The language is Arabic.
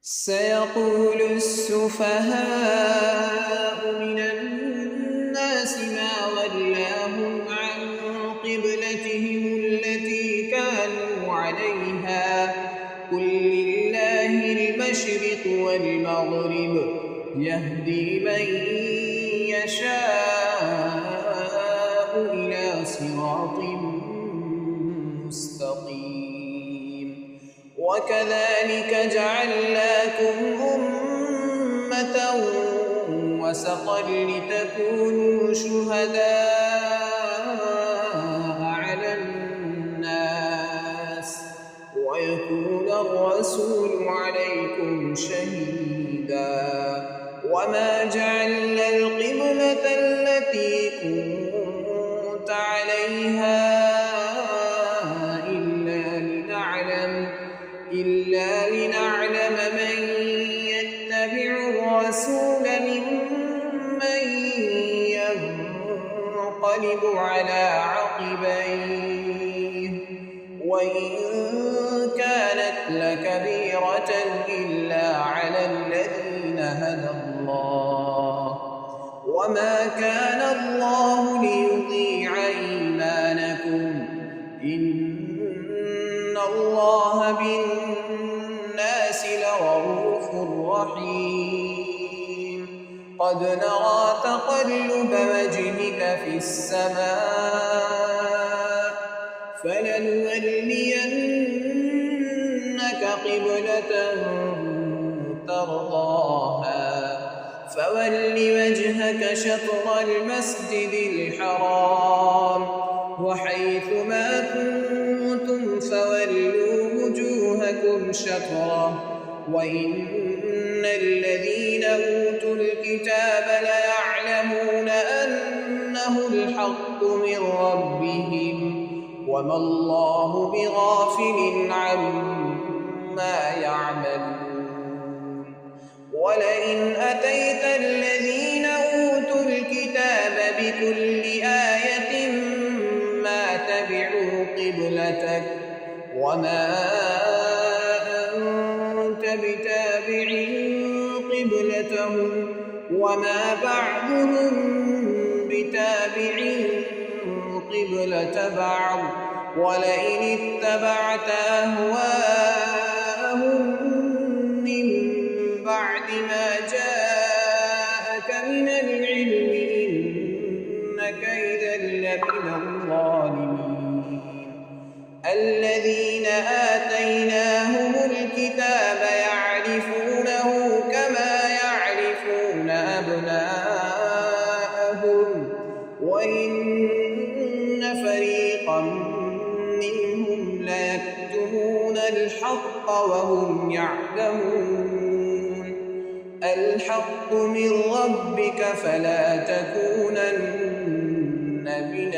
سيقول السفهاء من الناس ما ولاهم عن قبلتهم التي كانوا عليها قل لله المشرق والمغرب يهدي من يشاء إلى صراط مستقيم وكذلك جعلناكم أمة وسطا لتكونوا شهداء على الناس ويكون الرسول عليكم شهيدا وما جعلنا القبلة التي كنت عليها إلا لنعلم من يتبع الرسول ممن ينقلب على عقبيه وإن كانت لكبيرة إلا على الذين هدى الله وما كان الله ليضيع إيمانكم إن الله بالناس لرءوف رحيم قد نرى تقلب وجهك في السماء فلنولينك قبلة ترضاها فول وجهك شطر المسجد الحرام وحيث ما كنتم فولوا وجوهكم شطره وإن الذين أوتوا الكتاب ليعلمون أنه الحق من ربهم وما الله بغافل عما يعملون ولئن أتيت الذين أوتوا الكتاب بكل آية ما تبعوا قبلتك وما أنت بتابع قبلتهم وما بعضهم بتابع قبلة بعض ولئن اتبعت أهواءهم من بعد ما جاءك من العلم إنك إذا لمن الظالمين الذين آتيناهم الكتاب يعرفونه كما يعرفون أبناءهم وإن فريقا منهم ليكتمون الحق وهم يعلمون الحق من ربك فلا تكونن من